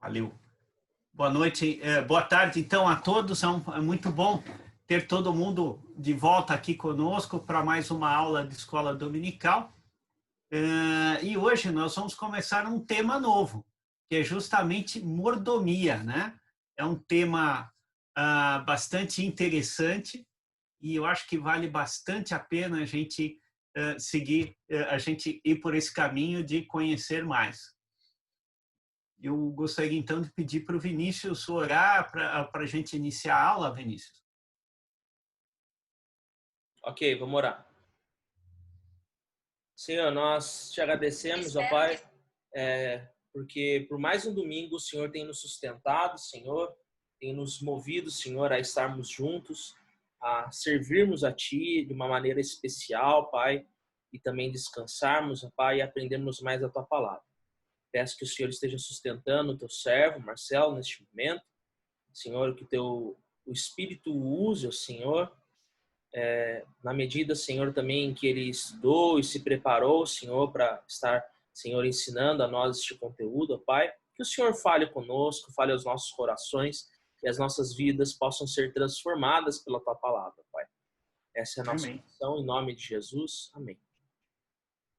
Valeu. Boa noite, boa tarde, então, a todos. É muito bom ter todo mundo de volta aqui conosco para mais uma aula de escola dominical. E hoje nós vamos começar um tema novo, que é justamente mordomia, né? É um tema bastante interessante e eu acho que vale bastante a pena a gente seguir, a gente ir por esse caminho de conhecer mais. Eu gostaria, então, de pedir para o Vinícius orar para a gente iniciar a aula, Vinícius. Ok, vamos orar. Senhor, nós te agradecemos, ó Pai, porque por mais um domingo o Senhor tem nos sustentado, Senhor, tem nos movido, Senhor, a estarmos juntos, a servirmos a Ti de uma maneira especial, Pai, e também descansarmos, ó Pai, e aprendermos mais a Tua palavra. Peço que o Senhor esteja sustentando o Teu servo, Marcelo, neste momento. Senhor, que o Espírito use, ó Senhor, na medida, Senhor, também que ele estudou e se preparou, Senhor, para estar, Senhor, ensinando a nós este conteúdo, ó Pai. Que o Senhor fale conosco, fale aos nossos corações e as nossas vidas possam ser transformadas pela Tua palavra, Pai. Essa é a nossa oração, em nome de Jesus. Amém.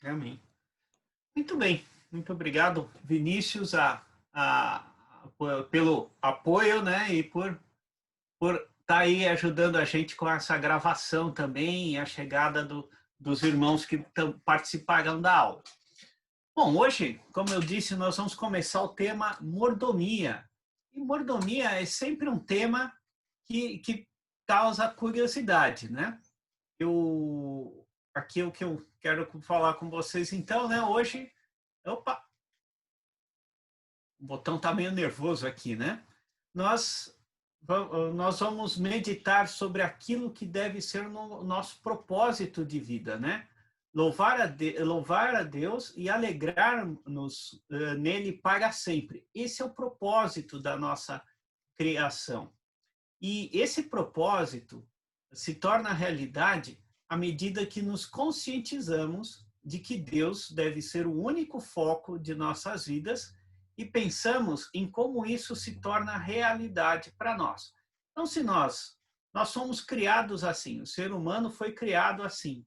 Amém. Muito bem. Muito obrigado, Vinícius, pelo apoio, né, e por estar aí ajudando a gente com essa gravação também e a chegada dos irmãos que participaram da aula. Bom, hoje, como eu disse, nós vamos começar o tema mordomia. E mordomia é sempre um tema que causa curiosidade, né? Aqui o que eu quero falar com vocês, então, né? Hoje, opa, o botão está meio nervoso aqui, né? Nós vamos meditar sobre aquilo que deve ser o nosso propósito de vida, né? Louvar a Deus e alegrar-nos nele para sempre. Esse é o propósito da nossa criação. E esse propósito se torna realidade à medida que nos conscientizamos de que Deus deve ser o único foco de nossas vidas e pensamos em como isso se torna realidade para nós. Então, se nós somos criados assim, o ser humano foi criado assim,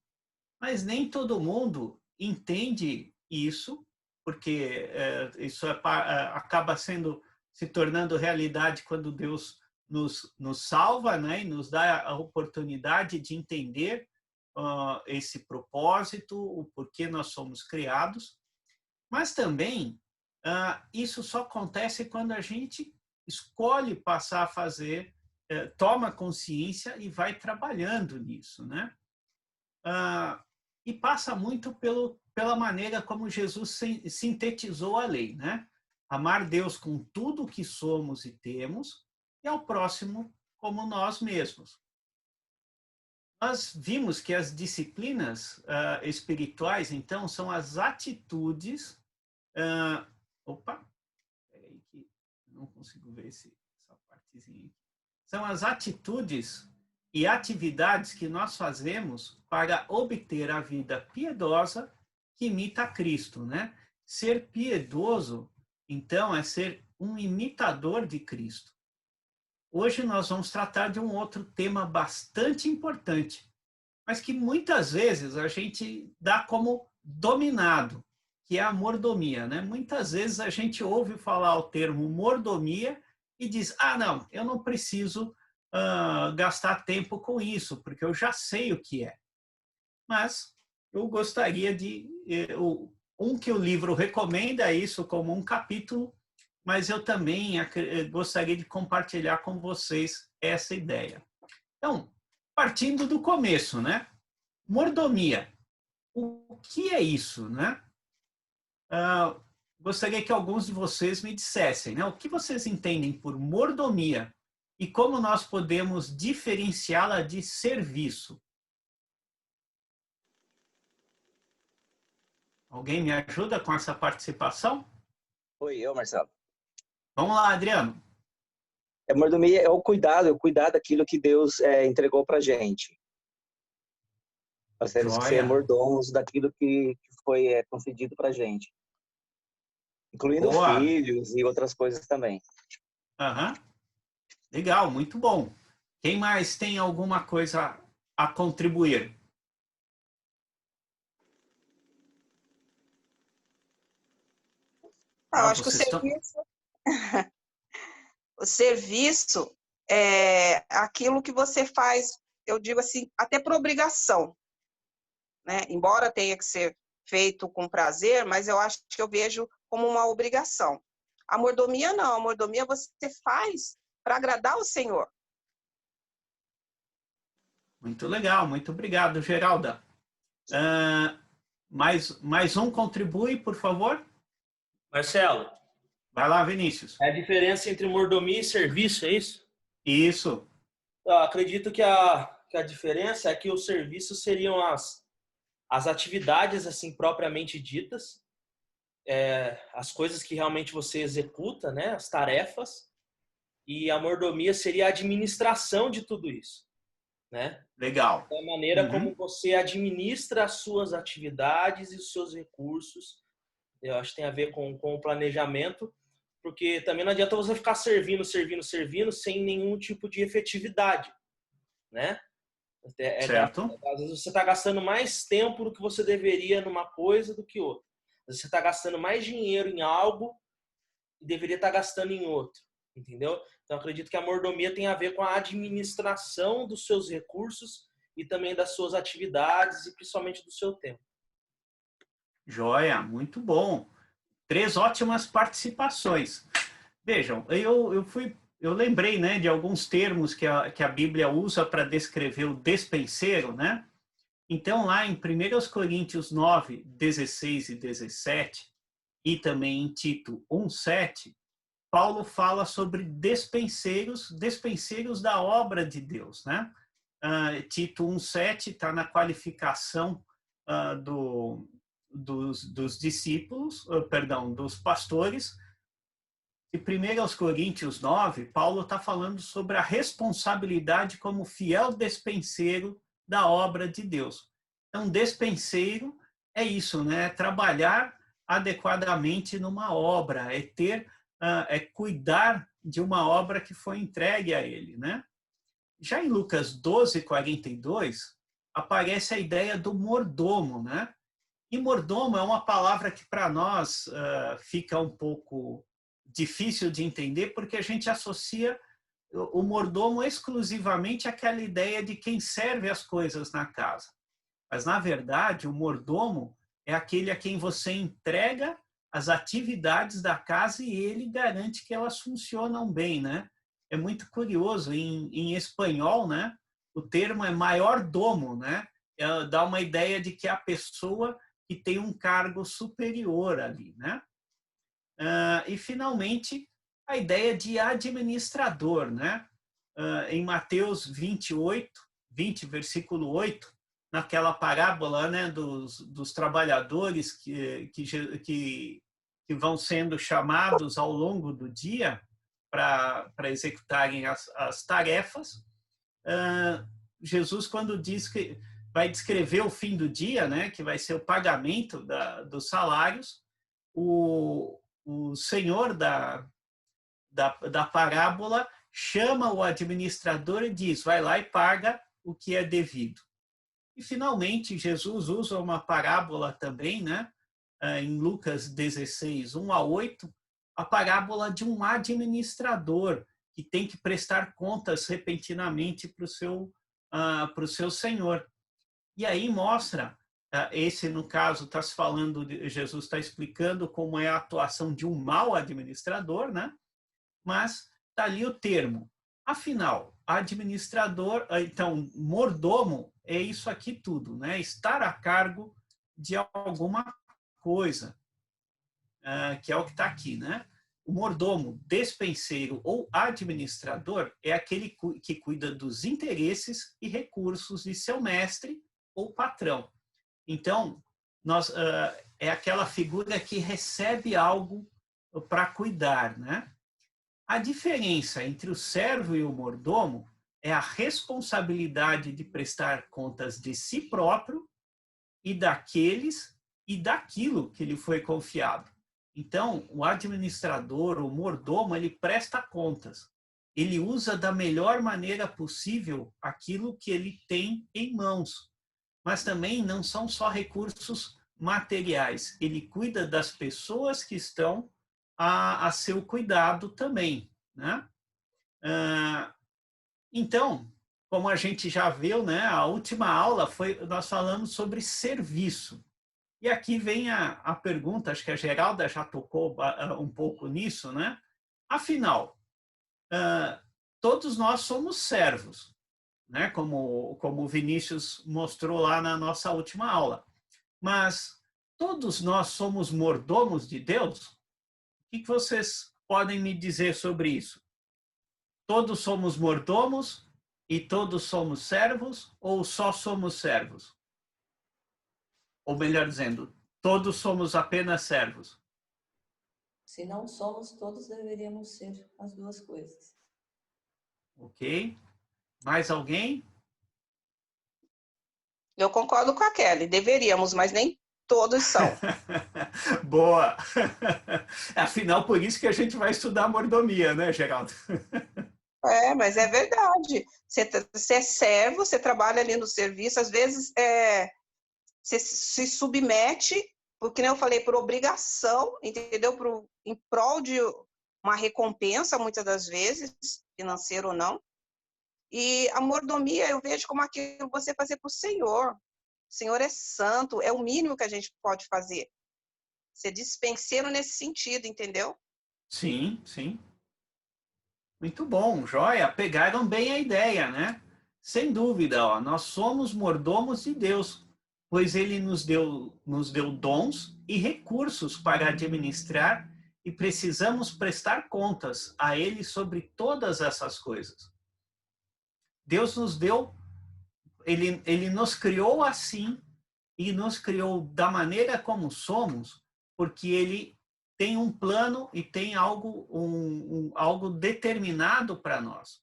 mas nem todo mundo entende isso, porque isso acaba se tornando realidade quando Deus nos salva, né, e nos dá a oportunidade de entender esse propósito, o porquê nós somos criados. Mas também isso só acontece quando a gente escolhe passar a fazer, toma consciência e vai trabalhando nisso, né? E passa muito pela maneira como Jesus sintetizou a lei, né? Amar Deus com tudo o que somos e temos e ao próximo como nós mesmos. Nós vimos que as disciplinas espirituais, então, são as atitudes... opa, peraí que não consigo ver essa partezinha aqui. São as atitudes e atividades que nós fazemos para obter a vida piedosa que imita Cristo, né? Ser piedoso, então, é ser um imitador de Cristo. Hoje nós vamos tratar de um outro tema bastante importante, mas que muitas vezes a gente dá como dominado, que é a mordomia, né? Muitas vezes a gente ouve falar o termo mordomia e diz, não, eu não preciso gastar tempo com isso, porque eu já sei o que é. Mas eu gostaria que o livro recomenda isso como um capítulo, mas eu também gostaria de compartilhar com vocês essa ideia. Então, partindo do começo, né? Mordomia. O que é isso, né? Gostaria que alguns de vocês me dissessem, né? O que vocês entendem por mordomia e como nós podemos diferenciá-la de serviço? Alguém me ajuda com essa participação? Oi, eu, Marcelo. Vamos lá, Adriano. Mordomia é o cuidado daquilo que Deus entregou para a gente. Nós temos que ser mordomos daquilo que foi concedido para a gente. incluindo Boa. filhos e outras coisas também. Aham. Legal, muito bom. Quem mais tem alguma coisa a contribuir? Eu acho que Vocês estão... o serviço é aquilo que você faz, eu digo assim, até por obrigação, né? Embora tenha que ser feito com prazer, mas eu acho que eu vejo como uma obrigação. A mordomia não, a mordomia você faz para agradar o Senhor. Muito legal, muito obrigado, Geralda. Mais um contribui, por favor? Marcelo, Vai lá, Vinícius. é a diferença entre mordomia e serviço, é isso? Isso. Eu acredito que a diferença é que os serviços seriam as atividades assim propriamente ditas, as coisas que realmente você executa, né, as tarefas, e a mordomia seria a administração de tudo isso, né? Legal. Da maneira como você administra as suas atividades e os seus recursos. Eu acho que tem a ver com o planejamento, porque também não adianta você ficar servindo sem nenhum tipo de efetividade, né? Certo. Às vezes você está gastando mais tempo do que você deveria numa coisa do que outra. Às vezes você está gastando mais dinheiro em algo e deveria estar gastando em outro, entendeu? Então, acredito que a mordomia tem a ver com a administração dos seus recursos e também das suas atividades e principalmente do seu tempo. Joia, muito bom. 3 ótimas participações. Vejam, eu lembrei, né, de alguns termos que a Bíblia usa para descrever o despenseiro, né? Então, lá em 1 Coríntios 9, 16 e 17, e também em Tito 1:7, Paulo fala sobre despenseiros da obra de Deus, né? Tito 1:7 está na qualificação dos discípulos, dos pastores. E 1 Coríntios 9, Paulo está falando sobre a responsabilidade como fiel despenseiro da obra de Deus. Então, despenseiro é isso, né? É trabalhar adequadamente numa obra, é cuidar de uma obra que foi entregue a ele, né? Já em Lucas 12:42, aparece a ideia do mordomo, né? E mordomo é uma palavra que para nós fica um pouco difícil de entender, porque a gente associa o mordomo exclusivamente àquela ideia de quem serve as coisas na casa. Mas, na verdade, o mordomo é aquele a quem você entrega as atividades da casa e ele garante que elas funcionam bem, né? É muito curioso, em espanhol, né? O termo é mayordomo, né? Dá uma ideia de que é a pessoa que tem um cargo superior ali, né? E, finalmente, a ideia de administrador, né? Em Mateus 28, 20, versículo 8, naquela parábola, né, dos trabalhadores que vão sendo chamados ao longo do dia para executarem as tarefas. Jesus, quando diz que vai descrever o fim do dia, né, que vai ser o pagamento dos salários, o senhor da parábola chama o administrador e diz, vai lá e paga o que é devido. E, finalmente, Jesus usa uma parábola também, né, em Lucas 16, 1-8, a parábola de um administrador que tem que prestar contas repentinamente para o seu senhor. E aí mostra, esse no caso está se falando, Jesus está explicando como é a atuação de um mau administrador, né? Mas está ali o termo. Afinal, administrador, então, mordomo é isso aqui tudo, né? Estar a cargo de alguma coisa, que é o que está aqui, né? O mordomo, despenseiro ou administrador é aquele que cuida dos interesses e recursos de seu mestre ou patrão. Então, é aquela figura que recebe algo para cuidar, né? A diferença entre o servo e o mordomo é a responsabilidade de prestar contas de si próprio e daqueles e daquilo que lhe foi confiado. Então, o administrador, o mordomo, ele presta contas. Ele usa da melhor maneira possível aquilo que ele tem em mãos. Mas também não são só recursos materiais. Ele cuida das pessoas que estão a seu cuidado também, né? Então, como a gente já viu, né, a última aula nós falamos sobre serviço. E aqui vem a pergunta, acho que a Geralda já tocou um pouco nisso, né? Afinal, todos nós somos servos, né? Como o Vinícius mostrou lá na nossa última aula. Mas todos nós somos mordomos de Deus? O que vocês podem me dizer sobre isso? Todos somos mordomos e todos somos servos ou só somos servos? Ou melhor dizendo, todos somos apenas servos? Se não somos, todos deveríamos ser as duas coisas. Ok. Mais alguém? Eu concordo com a Kelly, deveríamos, mas nem todos são. Boa! Afinal, por isso que a gente vai estudar mordomia, né, Geraldo? Mas é verdade. Você é servo, você trabalha ali no serviço, às vezes você se submete, porque eu falei, por obrigação, entendeu? Em prol de uma recompensa, muitas das vezes, financeira ou não. E a mordomia eu vejo como aquilo que você fazer para o Senhor. O Senhor é santo, é o mínimo que a gente pode fazer. Ser dispenseiro nesse sentido, entendeu? Sim, sim. Muito bom, joia. Pegaram bem a ideia, né? Sem dúvida, ó, nós somos mordomos de Deus, pois Ele nos deu dons e recursos para administrar e precisamos prestar contas a Ele sobre todas essas coisas. Deus nos deu, Ele nos criou assim e nos criou da maneira como somos, porque Ele tem um plano e tem algo determinado para nós.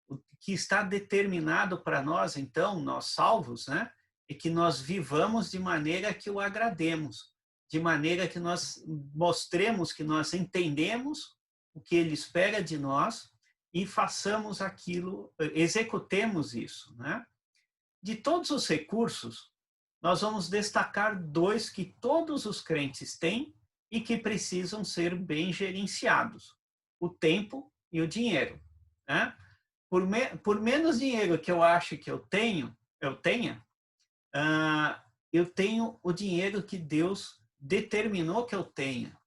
O que está determinado para nós, então, nós salvos, né? É que nós vivamos de maneira que o agrademos, de maneira que nós mostremos que nós entendemos o que Ele espera de nós e façamos aquilo, executemos isso, né? De todos os recursos, nós vamos destacar 2 que todos os crentes têm e que precisam ser bem gerenciados: o tempo e o dinheiro, né? Por menos dinheiro que eu acho que eu tenha, eu tenho o dinheiro que Deus determinou que eu tenha.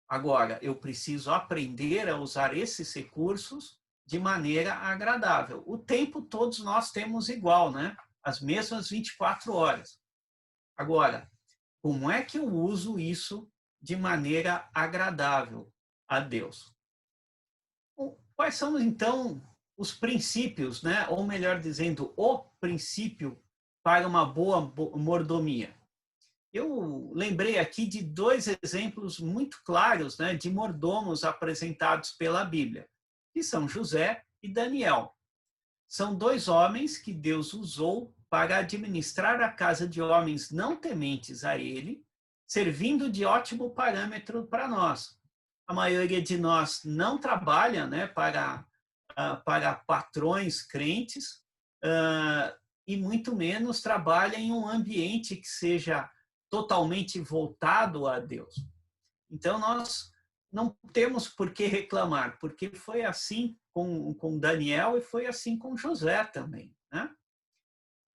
Agora, eu preciso aprender a usar esses recursos de maneira agradável. O tempo todos nós temos igual, né? As mesmas 24 horas. Agora, como é que eu uso isso de maneira agradável a Deus? Quais são, então, os princípios, né? Ou melhor dizendo, o princípio para uma boa mordomia? Eu lembrei aqui de 2 exemplos muito claros, né, de mordomos apresentados pela Bíblia, que são José e Daniel. São 2 homens que Deus usou para administrar a casa de homens não tementes a Ele, servindo de ótimo parâmetro para nós. A maioria de nós não trabalha, né, para patrões crentes, e muito menos trabalha em um ambiente que seja totalmente voltado a Deus. Então, nós não temos por que reclamar, porque foi assim com Daniel e foi assim com José também, né?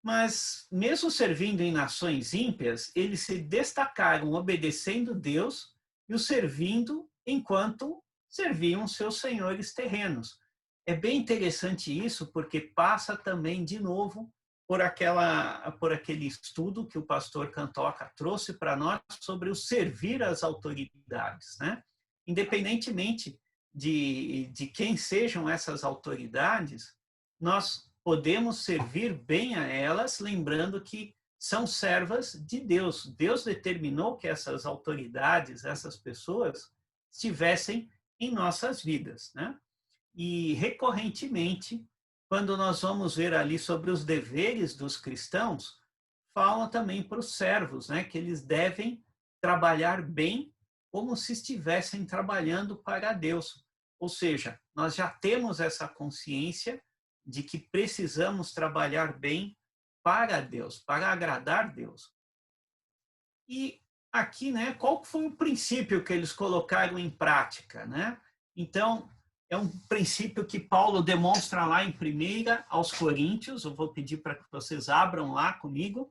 Mas, mesmo servindo em nações ímpias, eles se destacaram obedecendo Deus e o servindo enquanto serviam seus senhores terrenos. É bem interessante isso, porque passa também, de novo, por aquele estudo que o pastor Cantoca trouxe para nós sobre o servir às autoridades, né? Independentemente de quem sejam essas autoridades, nós podemos servir bem a elas, lembrando que são servas de Deus. Deus determinou que essas autoridades, essas pessoas, estivessem em nossas vidas, né? E, recorrentemente, quando nós vamos ver ali sobre os deveres dos cristãos, fala também para os servos, né, que eles devem trabalhar bem como se estivessem trabalhando para Deus. Ou seja, nós já temos essa consciência de que precisamos trabalhar bem para Deus, para agradar Deus. E aqui, né, qual foi o princípio que eles colocaram em prática, né? Então, é um princípio que Paulo demonstra lá em 1 aos Coríntios. Eu vou pedir para que vocês abram lá comigo.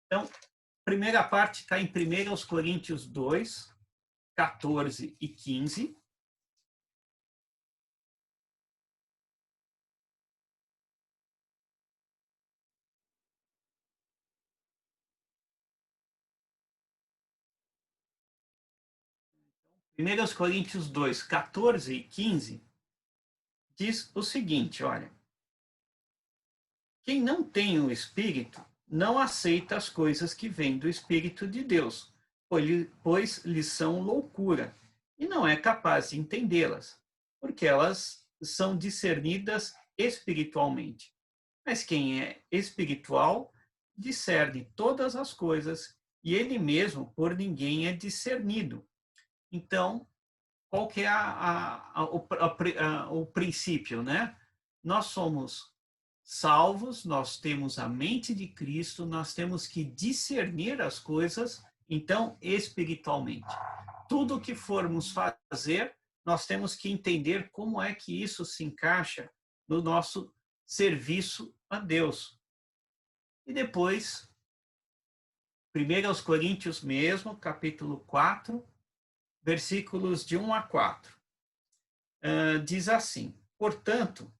Então, a primeira parte está em 1 aos Coríntios 2, 14 e 15. Primeiros Coríntios 2, 14 e 15, diz o seguinte, olha. Quem não tem o Espírito não aceita as coisas que vêm do Espírito de Deus, pois lhes são loucura, e não é capaz de entendê-las, porque elas são discernidas espiritualmente. Mas quem é espiritual discerne todas as coisas, e ele mesmo por ninguém é discernido. Então, qual que é o princípio, né? Nós somos salvos, nós temos a mente de Cristo, nós temos que discernir as coisas, então, espiritualmente. Tudo que formos fazer, nós temos que entender como é que isso se encaixa no nosso serviço a Deus. E depois, 1 aos Coríntios mesmo, capítulo 4, versículos de 1 a 4. Diz assim: portanto,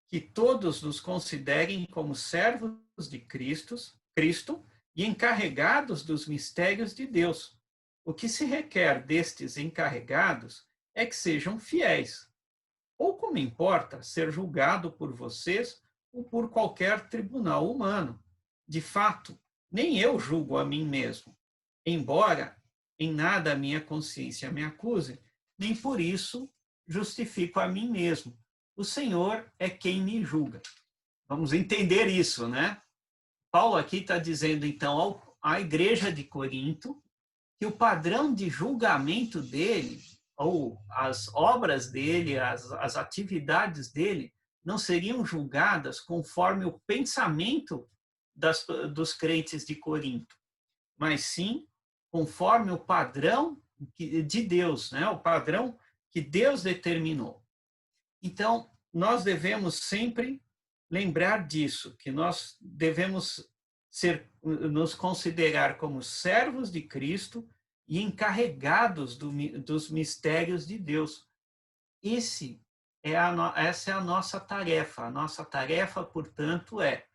que todos nos considerem como servos de Cristo e encarregados dos mistérios de Deus. O que se requer destes encarregados é que sejam fiéis. Pouco me importa ser julgado por vocês ou por qualquer tribunal humano. De fato, nem eu julgo a mim mesmo, embora em nada a minha consciência me acuse, nem por isso justifico a mim mesmo. O Senhor é quem me julga. Vamos entender isso, né? Paulo aqui está dizendo, então, à igreja de Corinto, que o padrão de julgamento dele, ou as obras dele, as atividades dele, não seriam julgadas conforme o pensamento dos crentes de Corinto, mas sim conforme o padrão de Deus, né? O padrão que Deus determinou. Então, nós devemos sempre lembrar disso, que nós devemos nos considerar como servos de Cristo e encarregados dos mistérios de Deus. Essa é a nossa tarefa. A nossa tarefa, portanto, é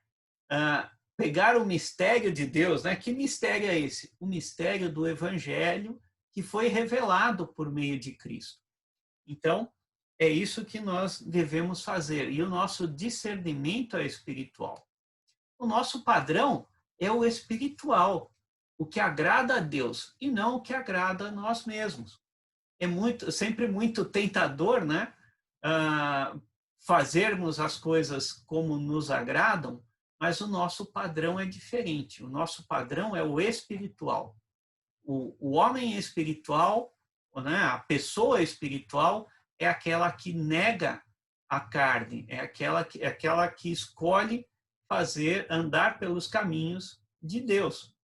pegar o mistério de Deus, né? Que mistério é esse? O mistério do Evangelho que foi revelado por meio de Cristo. Então, é isso que nós devemos fazer. E o nosso discernimento é espiritual. O nosso padrão é o espiritual, o que agrada a Deus e não o que agrada a nós mesmos. É sempre muito tentador, né? Fazermos as coisas como nos agradam, mas o nosso padrão é diferente. O nosso padrão é o espiritual. O homem espiritual, né, a pessoa espiritual, é aquela que nega a carne, é aquela que escolhe andar pelos caminhos de Deus.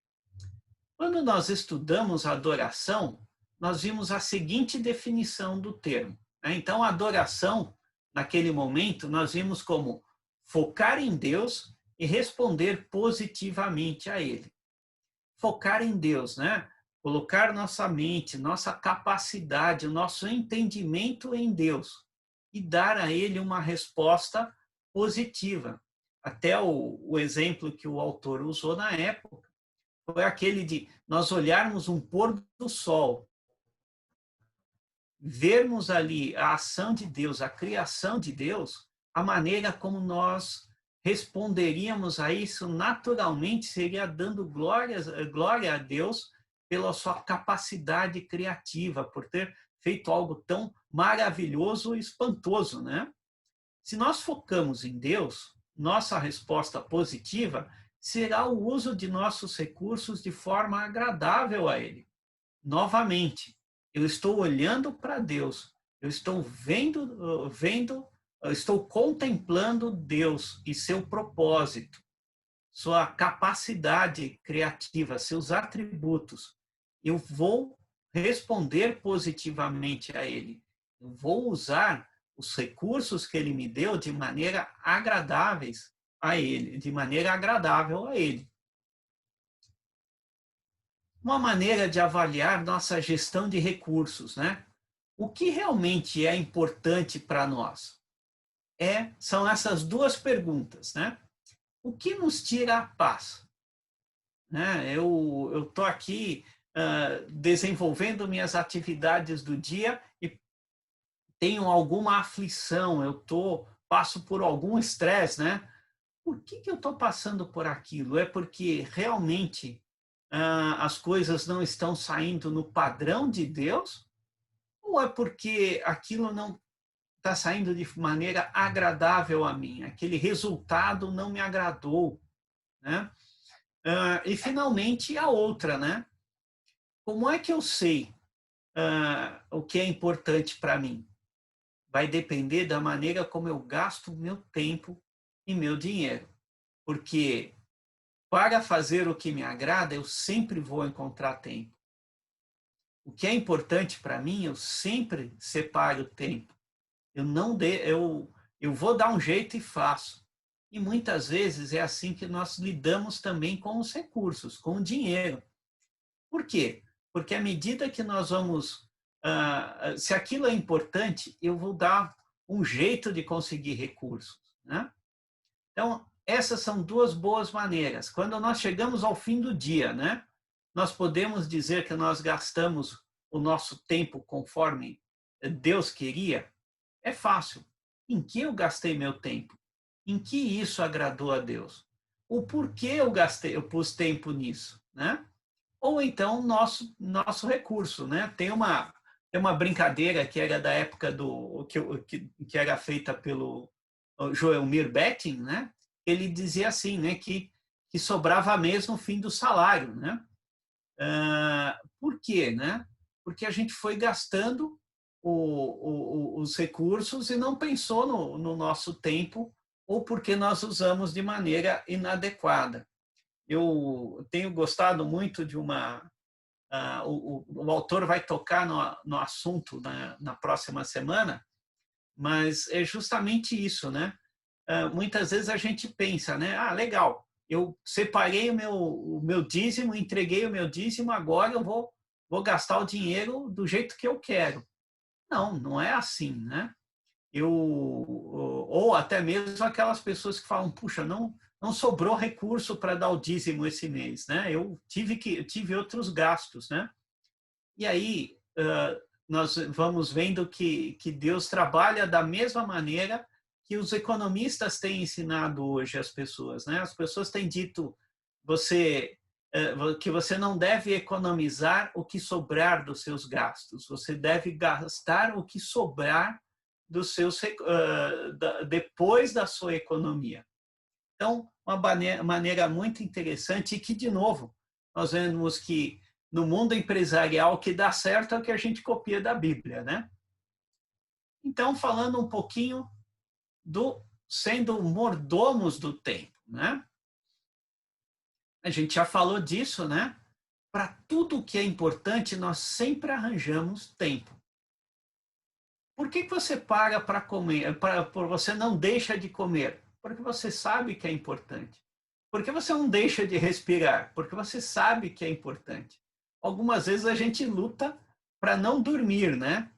Quando nós estudamos a adoração, nós vimos a seguinte definição do termo. Então, a adoração, naquele momento, nós vimos como focar em Deus e responder positivamente a Ele. Focar em Deus, né? Colocar nossa mente, nossa capacidade, o nosso entendimento em Deus e dar a Ele uma resposta positiva. Até o exemplo que o autor usou na época foi aquele de nós olharmos um pôr do sol, vermos ali a ação de Deus, a criação de Deus, a maneira como nós responderíamos a isso naturalmente seria dando glória a Deus pela sua capacidade criativa, por ter feito algo tão maravilhoso e espantoso, né? Se nós focamos em Deus, nossa resposta positiva será o uso de nossos recursos de forma agradável a Ele. Novamente, Eu estou olhando para Deus. Eu estou eu estou contemplando Deus e seu propósito, sua capacidade criativa, seus atributos. Eu vou responder positivamente a Ele. Eu vou usar os recursos que Ele me deu de maneira agradáveis a Ele, de maneira agradável a Ele. Uma maneira de avaliar nossa gestão de recursos, né? O que realmente é importante para nós? São essas duas perguntas, né? O que nos tira a paz? Né? Eu estou aqui desenvolvendo minhas atividades do dia e tenho alguma aflição, passo por algum estresse, né? Por que eu estou passando por aquilo? É porque realmente as coisas não estão saindo no padrão de Deus? Ou é porque aquilo não está saindo de maneira agradável a mim? Aquele resultado não me agradou, né? E finalmente a outra, né? Como é que eu sei o que é importante para mim? Vai depender da maneira como eu gasto meu tempo e meu dinheiro. Porque para fazer o que me agrada, eu sempre vou encontrar tempo. O que é importante para mim, eu sempre separo tempo. Eu vou dar um jeito e faço. E muitas vezes é assim que nós lidamos também com os recursos, com o dinheiro. Por quê? Porque à medida que nós vamos... se aquilo é importante, eu vou dar um jeito de conseguir recursos, né? Então, essas são duas boas maneiras. Quando nós chegamos ao fim do dia, né? Nós podemos dizer que nós gastamos o nosso tempo conforme Deus queria? É fácil. Em que eu gastei meu tempo? Em que isso agradou a Deus? O porquê eu pus tempo nisso, né? Ou então nosso recurso, né? Tem uma brincadeira que era da época que era feita pelo Joelmir Betting, né? Ele dizia assim, né? Que sobrava mesmo no fim do salário, né? Por quê, né? Porque a gente foi gastando os recursos e não pensou no nosso tempo ou porque nós usamos de maneira inadequada. Eu tenho gostado muito de o autor vai tocar no assunto na próxima semana, mas é justamente isso, né? Muitas vezes a gente pensa, né? Legal, eu separei o meu dízimo, entreguei o meu dízimo, agora eu vou gastar o dinheiro do jeito que eu quero. Não é assim, né? Ou até mesmo aquelas pessoas que falam, puxa, não sobrou recurso para dar o dízimo esse mês, né? Eu tive outros gastos, né? E aí nós vamos vendo que Deus trabalha da mesma maneira que os economistas têm ensinado hoje às pessoas, né? As pessoas têm dito que você não deve economizar o que sobrar dos seus gastos, você deve gastar o que sobrar dos seus depois da sua economia. Então, uma maneira muito interessante e que, de novo, nós vemos que no mundo empresarial o que dá certo é o que a gente copia da Bíblia, né? Então, falando um pouquinho sendo mordomos do tempo, né? A gente já falou disso, né? Para tudo que é importante, nós sempre arranjamos tempo. Por que você para para comer? Você não deixa de comer? Porque você sabe que é importante. Por que você não deixa de respirar? Porque você sabe que é importante. Algumas vezes a gente luta para não dormir, né?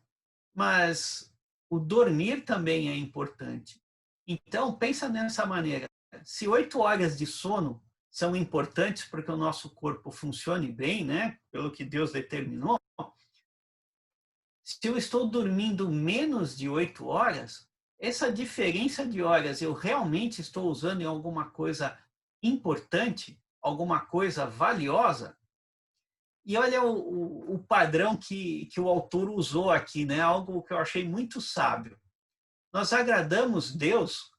Mas o dormir também é importante. Então, pensa nessa maneira. Se 8 horas de sono são importantes para que o nosso corpo funcione bem, né? Pelo que Deus determinou, se eu estou dormindo menos de 8 horas, essa diferença de horas eu realmente estou usando em alguma coisa importante, alguma coisa valiosa? E olha o padrão que o autor usou aqui, né? Algo que eu achei muito sábio. Nós agradamos Deus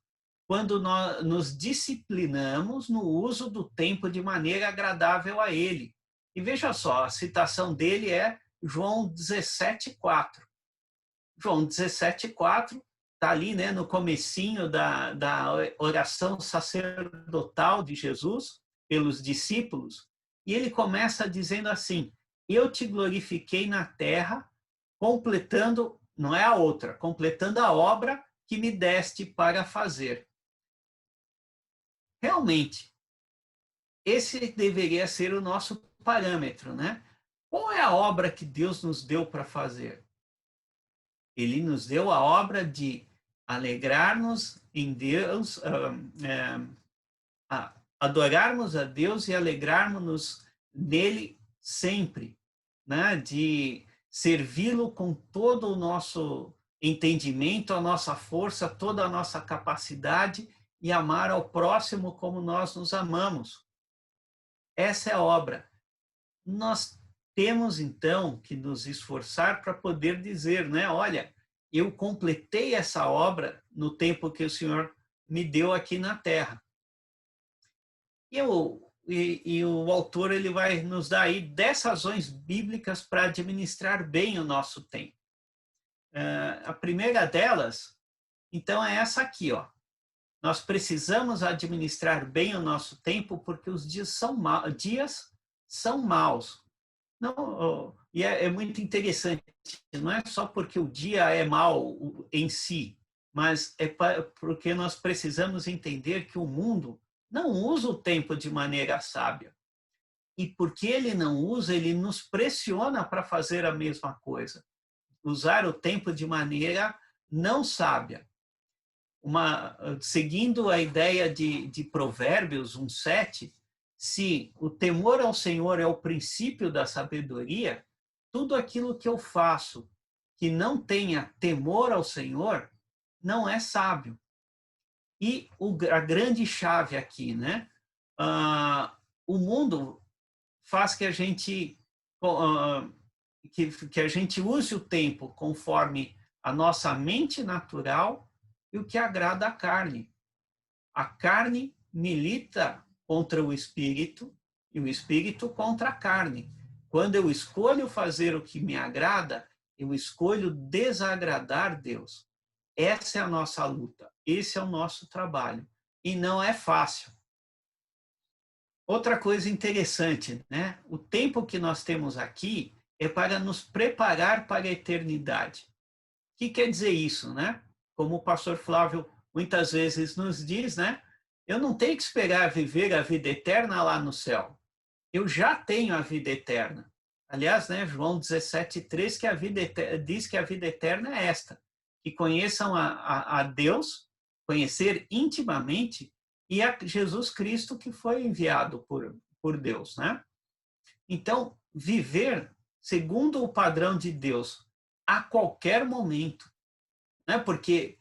quando nós nos disciplinamos no uso do tempo de maneira agradável a Ele. E veja só, a citação dele é João 17:4. João 17:4 está ali, né, no comecinho da oração sacerdotal de Jesus pelos discípulos, e ele começa dizendo assim: eu te glorifiquei na terra, completando, não é a outra, completando a obra que me deste para fazer. Realmente, esse deveria ser o nosso parâmetro, né? Qual é a obra que Deus nos deu para fazer? Ele nos deu a obra de alegrar-nos em Deus, adorarmos a Deus e alegrarmos-nos nele sempre, né? De servi-lo com todo o nosso entendimento, a nossa força, toda a nossa capacidade e amar ao próximo como nós nos amamos. Essa é a obra. Nós temos, então, que nos esforçar para poder dizer, né? Olha, eu completei essa obra no tempo que o Senhor me deu aqui na Terra. E o autor ele vai nos dar aí 10 razões bíblicas para administrar bem o nosso tempo. A primeira delas, então, é essa aqui, ó. Nós precisamos administrar bem o nosso tempo porque os dias são maus. Não, e é muito interessante, não é só porque o dia é mau em si, mas é porque nós precisamos entender que o mundo não usa o tempo de maneira sábia. E porque ele não usa, ele nos pressiona para fazer a mesma coisa. Usar o tempo de maneira não sábia. Seguindo a ideia de Provérbios 1:7, se o temor ao Senhor é o princípio da sabedoria, tudo aquilo que eu faço que não tenha temor ao Senhor não é sábio. E a grande chave aqui, né? O mundo faz que a gente use o tempo conforme a nossa mente natural e o que agrada à carne. A carne milita contra o espírito e o espírito contra a carne. Quando eu escolho fazer o que me agrada, eu escolho desagradar Deus. Essa é a nossa luta, esse é o nosso trabalho. E não é fácil. Outra coisa interessante, né? O tempo que nós temos aqui é para nos preparar para a eternidade. O que quer dizer isso, né? Como o pastor Flávio muitas vezes nos diz, né? Eu não tenho que esperar viver a vida eterna lá no céu. Eu já tenho a vida eterna. Aliás, né, João 17:3 diz que a vida eterna é esta, que conheçam a Deus, conhecer intimamente, e a Jesus Cristo que foi enviado por Deus, né? Então, viver segundo o padrão de Deus a qualquer momento, né? Porque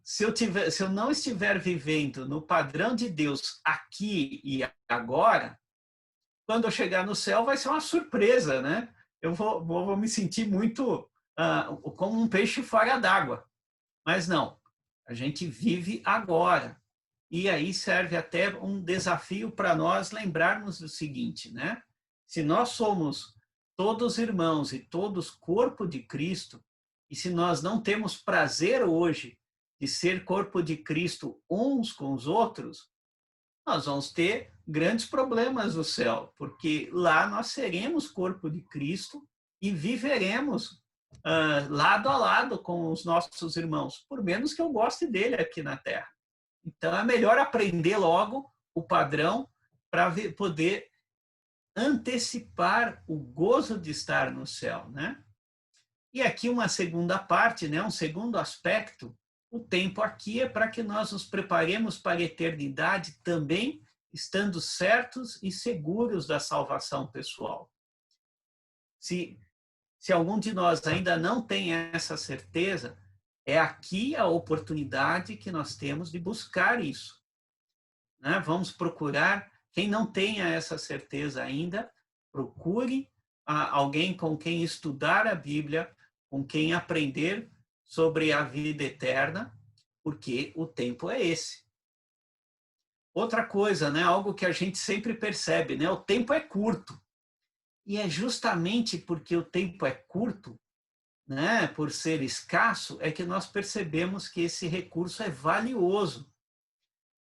se eu não estiver vivendo no padrão de Deus aqui e agora, quando eu chegar no céu vai ser uma surpresa, né? Eu vou me sentir muito como um peixe fora d'água. Mas não, a gente vive agora. E aí serve até um desafio para nós lembrarmos do seguinte, né? Se nós somos todos irmãos e todos corpo de Cristo, e se nós não temos prazer hoje de ser corpo de Cristo uns com os outros, nós vamos ter grandes problemas no céu, porque lá nós seremos corpo de Cristo e viveremos lado a lado com os nossos irmãos, por menos que eu goste dele aqui na Terra. Então, é melhor aprender logo o padrão para poder antecipar o gozo de estar no céu, né? E aqui uma segunda parte, né? Um segundo aspecto, o tempo aqui é para que nós nos preparemos para a eternidade também, estando certos e seguros da salvação pessoal. Se algum de nós ainda não tem essa certeza, é aqui a oportunidade que nós temos de buscar isso, né? Vamos procurar, quem não tenha essa certeza ainda, procure alguém com quem estudar a Bíblia, com quem aprender sobre a vida eterna, porque o tempo é esse. Outra coisa, né? Algo que a gente sempre percebe, né? O tempo é curto. E é justamente porque o tempo é curto, né, por ser escasso, é que nós percebemos que esse recurso é valioso.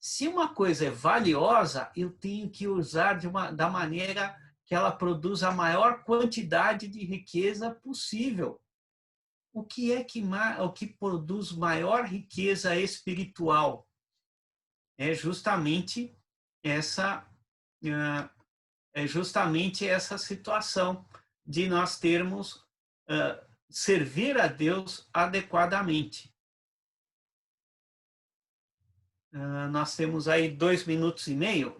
Se uma coisa é valiosa, eu tenho que usar da maneira que ela produz a maior quantidade de riqueza possível. O que produz maior riqueza espiritual? É justamente essa situação de nós termos servir a Deus adequadamente. Nós temos aí 2 minutos e meio.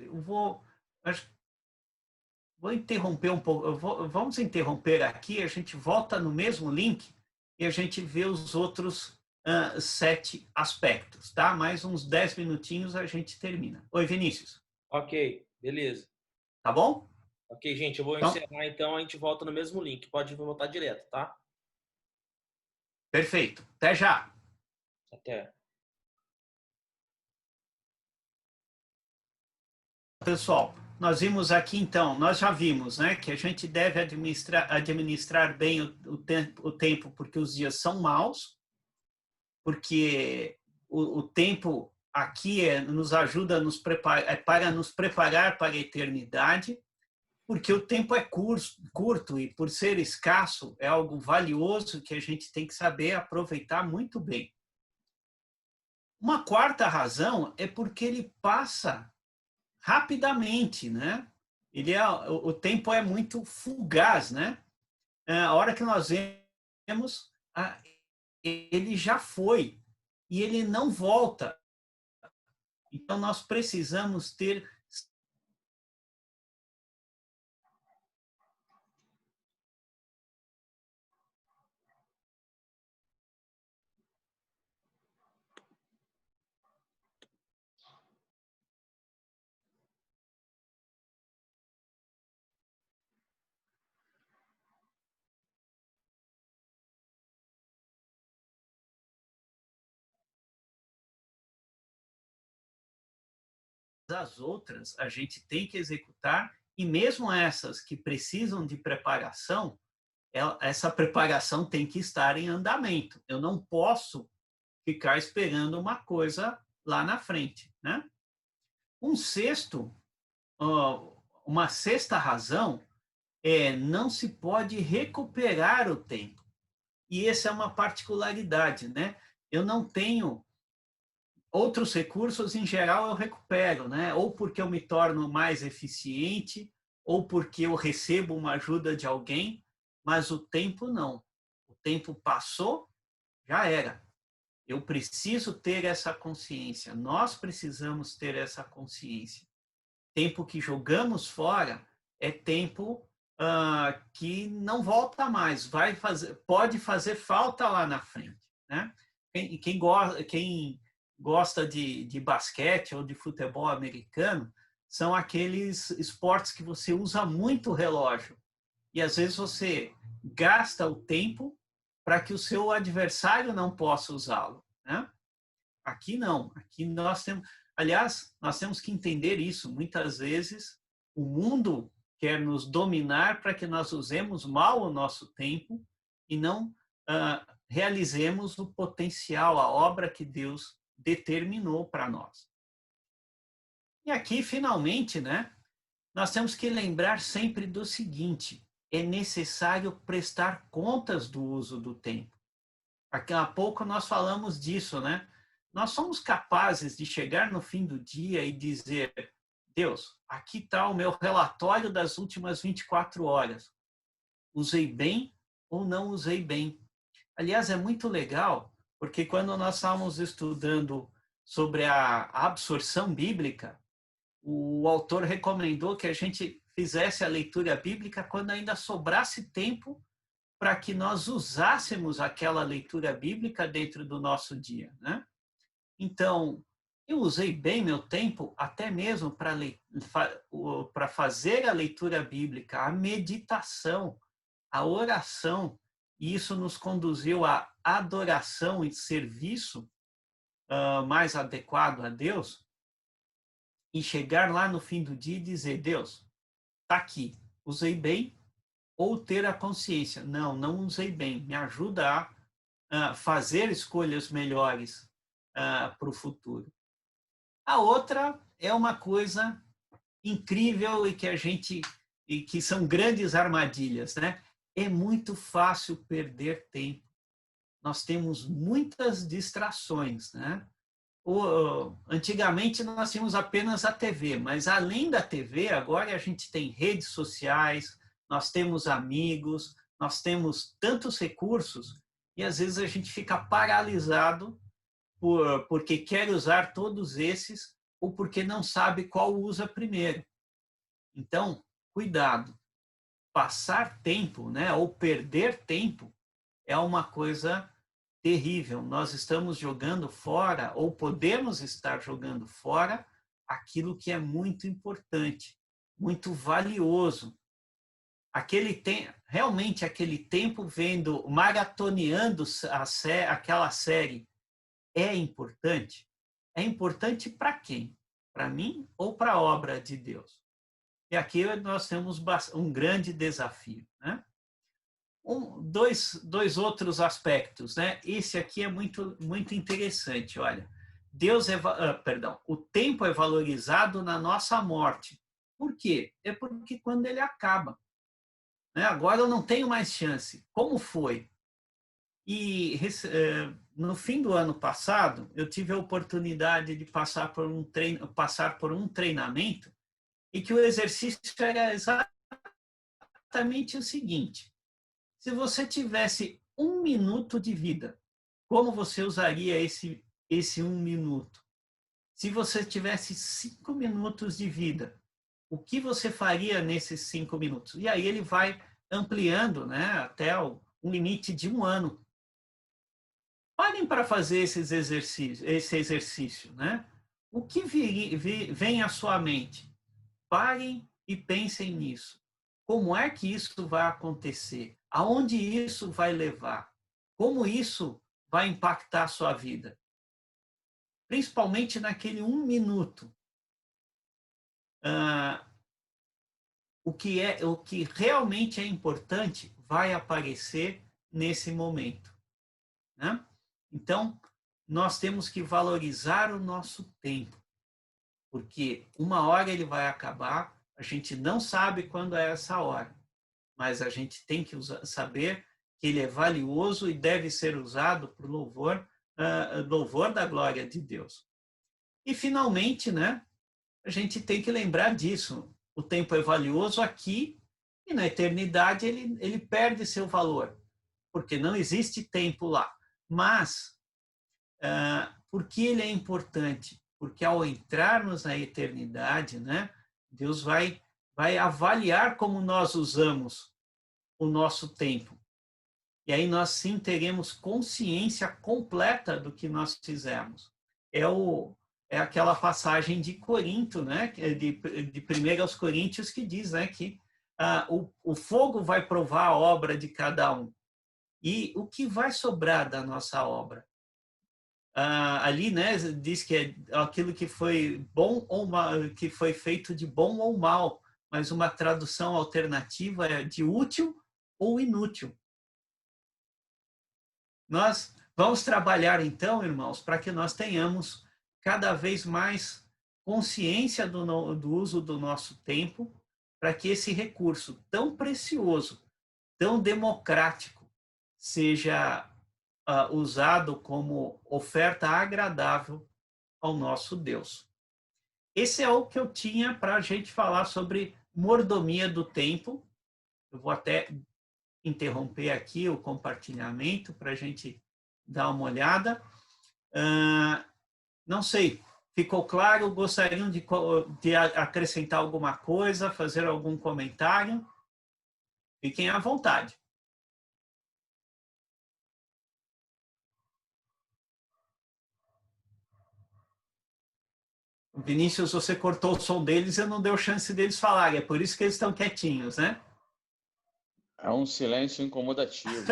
Vou interromper um pouco. Vamos interromper aqui. A gente volta no mesmo link e a gente vê os outros 7 aspectos, tá? Mais uns 10 minutinhos a gente termina. Oi, Vinícius. Ok, beleza. Tá bom? Ok, gente, eu vou encerrar então, a gente volta no mesmo link. Pode voltar direto, tá? Perfeito. Até já. Até. Pessoal, nós vimos aqui então, nós já vimos, né, que a gente deve administrar bem o tempo porque os dias são maus, porque o tempo aqui nos ajuda para nos preparar para a eternidade, porque o tempo é curto e por ser escasso é algo valioso que a gente tem que saber aproveitar muito bem. Uma quarta razão é porque ele passa rapidamente, né? O tempo é muito fugaz, né? A hora que nós vemos, ele já foi e ele não volta. Então nós precisamos ter as outras a gente tem que executar e mesmo essas que precisam de preparação, essa preparação tem que estar em andamento. Eu não posso ficar esperando uma coisa lá na frente, né? Uma sexta razão é não se pode recuperar o tempo. E essa é uma particularidade, né? Eu não tenho outros recursos, em geral, eu recupero, né? Ou porque eu me torno mais eficiente, ou porque eu recebo uma ajuda de alguém, mas o tempo não. O tempo passou, já era. Eu preciso ter essa consciência, nós precisamos ter essa consciência. Tempo que jogamos fora é tempo que não volta mais, pode fazer falta lá na frente, né? Quem gosta de basquete ou de futebol americano são aqueles esportes que você usa muito o relógio e às vezes você gasta o tempo para que o seu adversário não possa usá-lo, né? Aqui não, aqui nós temos, aliás, nós temos que entender isso. Muitas vezes o mundo quer nos dominar para que nós usemos mal o nosso tempo e não realizemos o potencial, a obra que Deus determinou para nós. E aqui, finalmente, né, nós temos que lembrar sempre do seguinte: é necessário prestar contas do uso do tempo. Daqui a pouco nós falamos disso, né? Nós somos capazes de chegar no fim do dia e dizer: Deus, aqui está o meu relatório das últimas 24 horas. Usei bem ou não usei bem? Aliás, é muito legal, porque quando nós estávamos estudando sobre a absorção bíblica, o autor recomendou que a gente fizesse a leitura bíblica quando ainda sobrasse tempo para que nós usássemos aquela leitura bíblica dentro do nosso dia, né? Então, eu usei bem meu tempo até mesmo para fazer a leitura bíblica, a meditação, a oração, e isso nos conduziu à adoração e serviço mais adequado a Deus, e chegar lá no fim do dia e dizer: Deus, está aqui, usei bem ou ter a consciência, não usei bem, me ajuda a fazer escolhas melhores para o futuro. A outra é uma coisa incrível e que são grandes armadilhas, né? É muito fácil perder tempo. Nós temos muitas distrações, né? Antigamente nós tínhamos apenas a TV, mas além da TV, agora a gente tem redes sociais, nós temos amigos, nós temos tantos recursos e às vezes a gente fica paralisado porque quer usar todos esses ou porque não sabe qual usa primeiro. Então, cuidado. Passar tempo, né, ou perder tempo é uma coisa terrível. Nós estamos jogando fora, ou podemos estar jogando fora, aquilo que é muito importante, muito valioso. Realmente aquele tempo maratoneando aquela série é importante? É importante para quem? Para mim ou para a obra de Deus? E aqui nós temos um grande desafio, né? Dois outros aspectos, né? Esse aqui é muito interessante. Olha, o tempo é valorizado na nossa morte. Por quê? É porque quando ele acaba, né? Agora eu não tenho mais chance. Como foi? E no fim do ano passado, eu tive a oportunidade de passar por um treinamento e que o exercício era exatamente o seguinte: se você tivesse 1 minuto de vida, como você usaria esse 1 minuto? Se você tivesse 5 minutos de vida, o que você faria nesses 5 minutos? E aí ele vai ampliando, né, até um limite de 1 ano. Parem para fazer esse exercício, né? O que vem à sua mente? Parem e pensem nisso. Como é que isso vai acontecer? Aonde isso vai levar? Como isso vai impactar a sua vida? Principalmente naquele 1 minuto. O que realmente é importante vai aparecer nesse momento, né? Então, nós temos que valorizar o nosso tempo, porque uma hora ele vai acabar, a gente não sabe quando é essa hora, mas a gente tem que saber que ele é valioso e deve ser usado para o louvor da glória de Deus. E, finalmente, né, a gente tem que lembrar disso. O tempo é valioso aqui e na eternidade ele perde seu valor, porque não existe tempo lá. Mas, por que ele é importante? Porque ao entrarmos na eternidade, né, Deus vai avaliar como nós usamos o nosso tempo. E aí nós sim teremos consciência completa do que nós fizemos. É aquela passagem de Corinto, né, de 1 aos Coríntios, que diz, né, que o fogo vai provar a obra de cada um. E o que vai sobrar da nossa obra? Ali, né, diz que é aquilo que foi bom ou mal, que foi feito de bom ou mal, mas uma tradução alternativa é de útil ou inútil. Nós vamos trabalhar, então, irmãos, para que nós tenhamos cada vez mais consciência do uso do nosso tempo, para que esse recurso tão precioso, tão democrático, seja usado como oferta agradável ao nosso Deus. Esse é o que eu tinha para a gente falar sobre mordomia do tempo. Eu vou até interromper aqui o compartilhamento para a gente dar uma olhada. Não sei, ficou claro? Gostariam de acrescentar alguma coisa, fazer algum comentário? Fiquem à vontade. Vinícius, você cortou o som deles e não deu chance deles falarem. É por isso que eles estão quietinhos, né? É um silêncio incomodativo.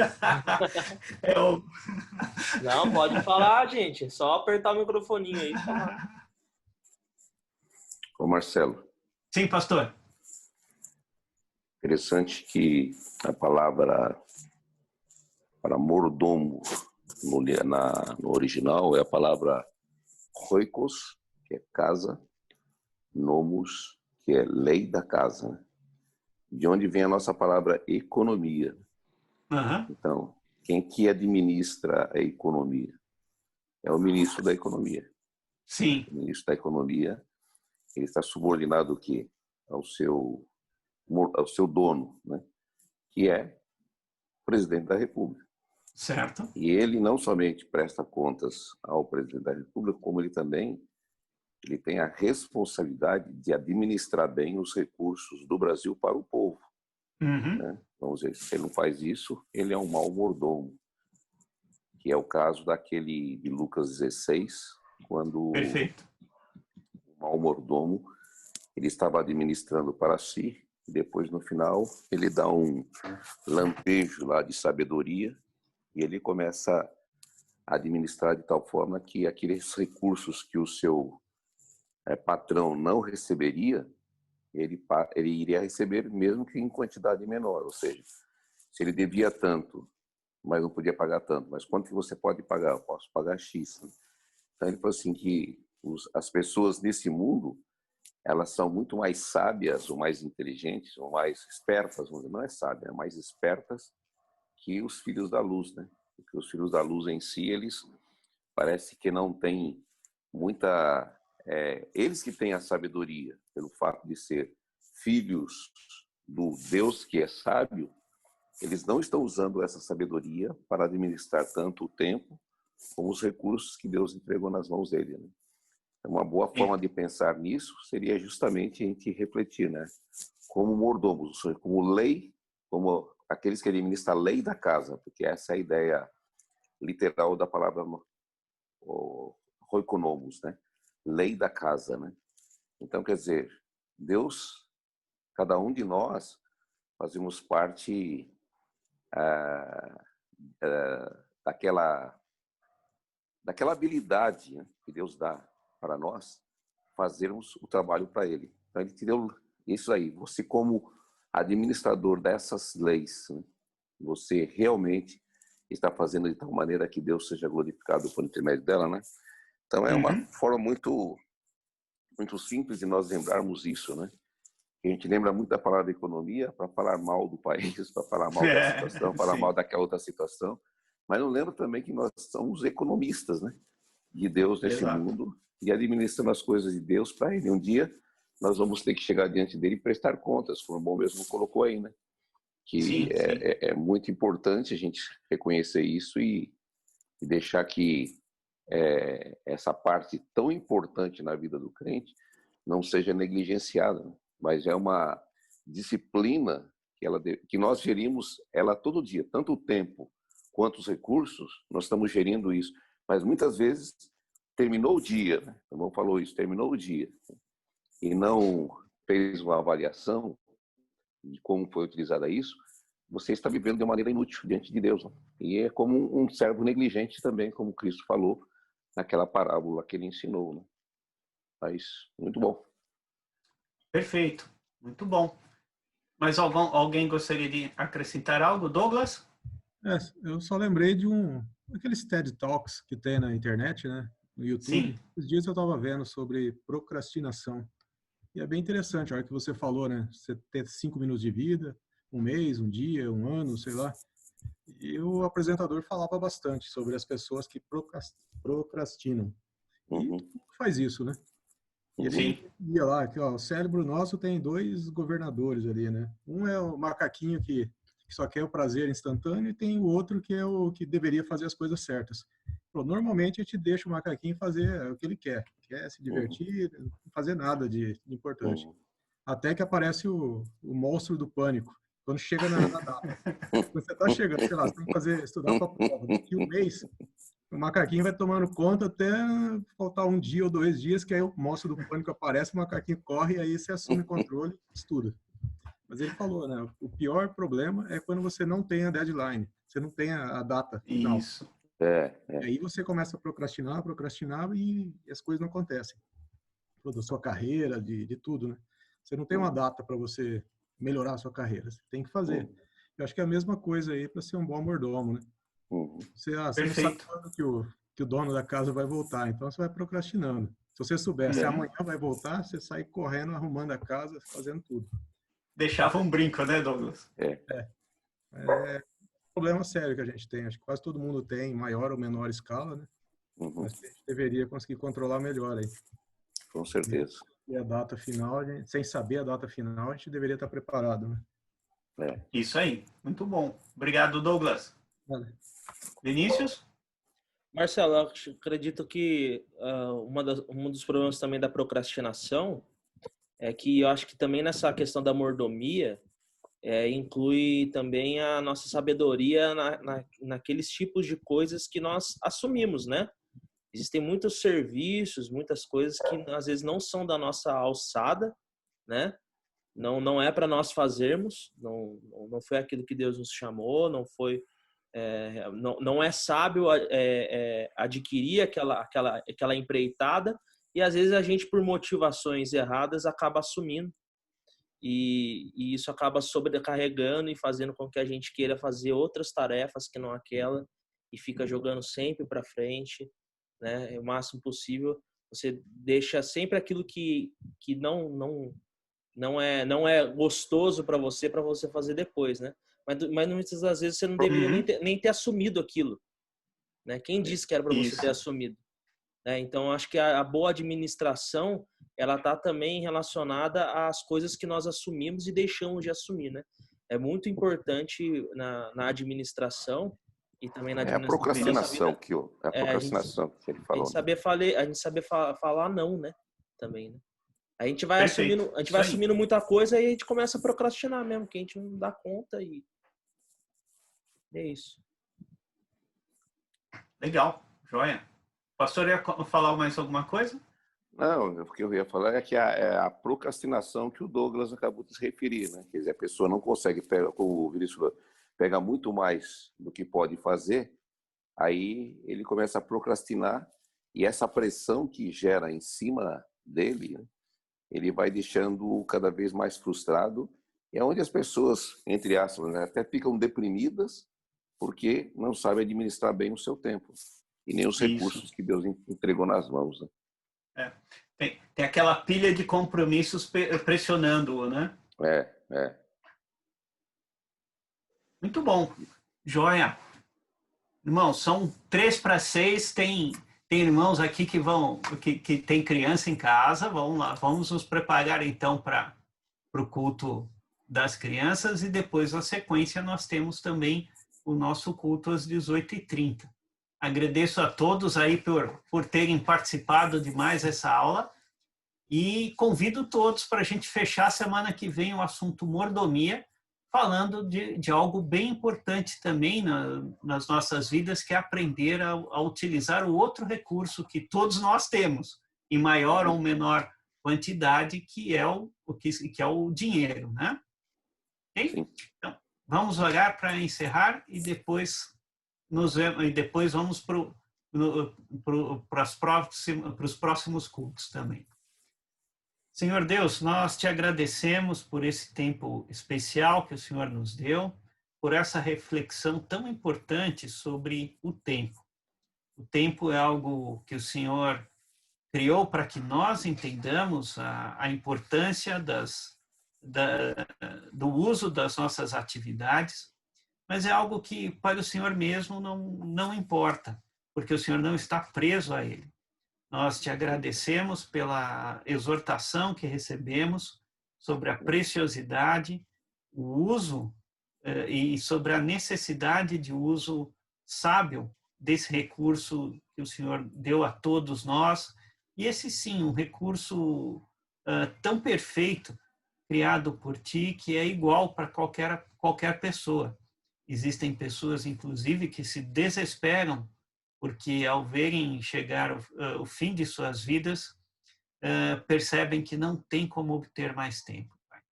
Não, pode falar, gente. É só apertar o microfoninho aí e falar. Ô, Marcelo. Sim, pastor. Interessante que a palavra para mordomo no original é a palavra oikos, que é casa, nomos, que é lei da casa, né? De onde vem a nossa palavra economia. Aham. Então, quem que administra a economia? É o ministro da economia. Sim, O ministro da economia, ele está subordinado o quê? Ao seu dono, né? Que é o presidente da República. certo. E ele não somente presta contas ao presidente da República, como ele também tem a responsabilidade de administrar bem os recursos do Brasil para o povo, Uhum. né? Vamos dizer, se ele não faz isso, ele é um mau mordomo, que é o caso daquele de Lucas 16, quando Perfeito. o mau mordomo ele estava administrando para si, e depois no final ele dá um lampejo lá de sabedoria e ele começa a administrar de tal forma que aqueles recursos que o seu patrão não receberia, ele iria receber mesmo que em quantidade menor, ou seja, se ele devia tanto, mas não podia pagar tanto, mas quanto que você pode pagar? Eu posso pagar X. Né? Então ele falou assim que as pessoas nesse mundo, elas são muito mais sábias, ou mais inteligentes, ou mais espertas, não é sábia, é mais espertas que os filhos da luz, né? Porque os filhos da luz em si, eles parece que não têm muita... eles que têm a sabedoria, pelo fato de ser filhos do Deus que é sábio, eles não estão usando essa sabedoria para administrar tanto o tempo como os recursos que Deus entregou nas mãos dele, né? Uma boa forma de pensar nisso seria justamente a gente refletir, né? Como mordomos, como lei, como aqueles que administram a lei da casa, porque essa é a ideia literal da palavra oikonomos, né? Lei da casa, né? Então, quer dizer, Deus, cada um de nós fazemos parte daquela habilidade, né, que Deus dá para nós fazermos o trabalho para Ele. Então, Ele te deu isso aí. Você, como administrador dessas leis, né, você realmente está fazendo de tal maneira que Deus seja glorificado por intermédio dela, né? Então, é uma forma muito, muito simples de nós lembrarmos isso, né? A gente lembra muito da palavra economia para falar mal do país, para falar mal da situação, falar mal daquela outra situação, mas não lembra também que nós somos economistas, né? De Deus nesse Exato. mundo e administrando as coisas de Deus para Ele. Um dia nós vamos ter que chegar diante dele e prestar contas, como o bom mesmo colocou aí, né? Que Sim, é muito importante a gente reconhecer isso e deixar que essa parte tão importante na vida do crente não seja negligenciada, né? Mas é uma disciplina que nós gerimos ela todo dia, tanto o tempo quanto os recursos, nós estamos gerindo isso. Mas muitas vezes terminou o dia, né? O irmão falou isso, terminou o dia, e não fez uma avaliação de como foi utilizada isso, você está vivendo de uma maneira inútil diante de Deus, né? E é como um servo negligente também, como Cristo falou naquela parábola que ele ensinou, né? Mas muito bom. Perfeito. Muito bom. Mas alguém gostaria de acrescentar algo? Douglas? Eu só lembrei de aqueles TED Talks que tem na internet, né? No YouTube. Sim. Os dias eu estava vendo sobre procrastinação. E é bem interessante, a hora que você falou, né? Você ter 5 minutos de vida, um mês, um dia, um ano, sei lá. E o apresentador falava bastante sobre as pessoas que procrastinam. E todo mundo faz isso, né? E Sim. ele ia lá, que ó, o cérebro nosso tem 2 governadores ali, né? Um é o macaquinho que só quer o prazer instantâneo e tem o outro que é o que deveria fazer as coisas certas. Pô, normalmente a gente deixa o macaquinho fazer o que ele quer se divertir, não fazer nada de importante. Até que aparece o monstro do pânico, quando chega na data. Quando você está chegando, sei lá, você tem que estudar para a prova, daqui um mês, o macaquinho vai tomando conta até faltar um dia ou 2 dias, que aí o monstro do pânico aparece, o macaquinho corre, e aí você assume o controle e estuda. Mas ele falou, né? O pior problema é quando você não tem a deadline, você não tem a data final. Isso. E aí você começa a procrastinar e as coisas não acontecem. Da sua carreira, de tudo, né? Você não tem uma data para você melhorar a sua carreira. Você tem que fazer. Eu acho que é a mesma coisa aí para ser um bom mordomo, né? Você não sabe Perfeito. quando que o dono da casa vai voltar, então você vai procrastinando. Se você souber, se amanhã vai voltar, você sai correndo, arrumando a casa, fazendo tudo. Deixava um brinco, né, Douglas? É um problema sério que a gente tem. Acho que quase todo mundo tem, em maior ou menor escala, né? Mas a gente deveria conseguir controlar melhor aí. Com certeza. E a data final, sem saber a data final, a gente deveria estar preparado, né? Isso aí. Muito bom. Obrigado, Douglas. Vale. Vinícius? Marcelo, eu acredito que um dos problemas também da procrastinação é que eu acho que também nessa questão da mordomia inclui também a nossa sabedoria naqueles tipos de coisas que nós assumimos, né? Existem muitos serviços, muitas coisas que às vezes não são da nossa alçada, né? Não é para nós fazermos, não foi aquilo que Deus nos chamou, não é sábio adquirir aquela empreitada, e às vezes a gente, por motivações erradas, acaba assumindo, e isso acaba sobrecarregando e fazendo com que a gente queira fazer outras tarefas que não aquela, e fica jogando sempre para frente, né? O máximo possível, você deixa sempre aquilo que não é gostoso para você fazer depois, né? Mas muitas das vezes você não deveria nem ter assumido aquilo, né? Quem disse que era para você ter assumido? Então, acho que a boa administração, ela está também relacionada às coisas que nós assumimos e deixamos de assumir, né? É muito importante na administração e também na administração. A procrastinação que ele falou. A gente saber falar não, né? Também, né? A gente vai Perfeito. assumindo muita coisa e a gente começa a procrastinar mesmo, que a gente não dá conta e é isso. Legal, joia. Pastor, ia falar mais alguma coisa? Não, o que eu ia falar é que a procrastinação que o Douglas acabou de se referir, né? Quer dizer, a pessoa não consegue, como o Vinícius falou, pega muito mais do que pode fazer, aí ele começa a procrastinar e essa pressão que gera em cima dele, né? Ele vai deixando cada vez mais frustrado, e é onde as pessoas, entre aspas, né, até ficam deprimidas porque não sabem administrar bem o seu tempo e nem os recursos que Deus entregou nas mãos. Né? Tem aquela pilha de compromissos pressionando-o, né? Muito bom. Joia. Irmão, são 5:55, tem irmãos aqui que tem criança em casa. Vamos lá, vamos nos preparar então para o culto das crianças, e depois na sequência nós temos também o nosso culto às 18h30. Agradeço a todos aí por terem participado de mais essa aula e convido todos para a gente fechar semana que vem o assunto mordomia, falando de algo bem importante também nas nossas vidas, que é aprender a utilizar o outro recurso que todos nós temos, em maior ou menor quantidade, que é o dinheiro, né? Okay? Então, vamos orar para encerrar e depois vamos para os próximos cultos também. Senhor Deus, nós te agradecemos por esse tempo especial que o Senhor nos deu, por essa reflexão tão importante sobre o tempo. O tempo é algo que o Senhor criou para que nós entendamos a importância do uso das nossas atividades, mas é algo que para o Senhor mesmo não importa, porque o Senhor não está preso a ele. Nós te agradecemos pela exortação que recebemos sobre a preciosidade, o uso e sobre a necessidade de uso sábio desse recurso que o Senhor deu a todos nós. E esse sim, um recurso tão perfeito, criado por ti, que é igual para qualquer pessoa. Existem pessoas, inclusive, que se desesperam porque, ao verem chegar o fim de suas vidas, percebem que não tem como obter mais tempo. Pai.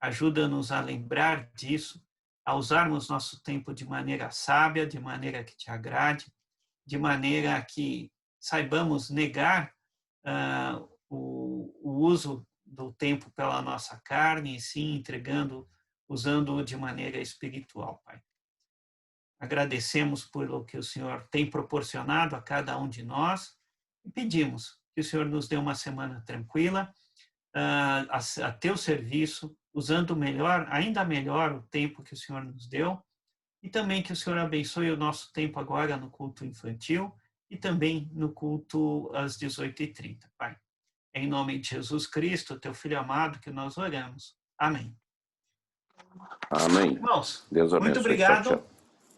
Ajuda-nos a lembrar disso, a usarmos nosso tempo de maneira sábia, de maneira que te agrade, de maneira que saibamos negar o uso do tempo pela nossa carne, e sim entregando, usando-o de maneira espiritual, Pai. Agradecemos pelo que o Senhor tem proporcionado a cada um de nós e pedimos que o Senhor nos dê uma semana tranquila, a teu serviço, usando melhor, ainda melhor o tempo que o Senhor nos deu, e também que o Senhor abençoe o nosso tempo agora no culto infantil e também no culto às 18h30, Pai. Em nome de Jesus Cristo, teu Filho amado, que nós oramos. Amém. Amém. Irmãos, Deus abençoe. muito obrigado. Tchau, tchau.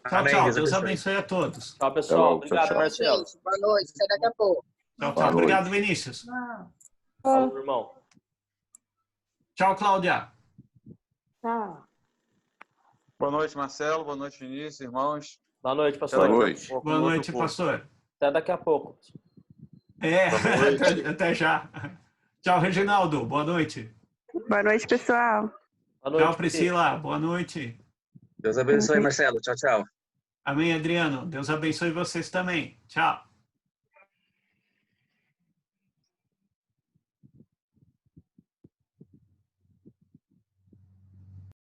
Tchau, Amém, tchau. Deus Deus abençoe. abençoe a todos. Tchau, pessoal. Tchau, Obrigado, tchau. Marcelo. Gente, boa noite. Até daqui a pouco. Tchau, Boa tchau. Obrigado, noite. Vinícius. Falou, irmão. Tchau, Cláudia. Boa noite, Marcelo. Boa noite, Vinícius, irmãos. Boa noite, pastor. Boa noite. Boa noite, pastor. Até daqui a pouco. Boa noite. Até já. Tchau, Reginaldo. Boa noite. Boa noite, pessoal. Boa noite, Tchau, Priscila. Boa noite. Deus abençoe, Marcelo. Tchau, tchau. Amém, Adriano. Deus abençoe vocês também. Tchau.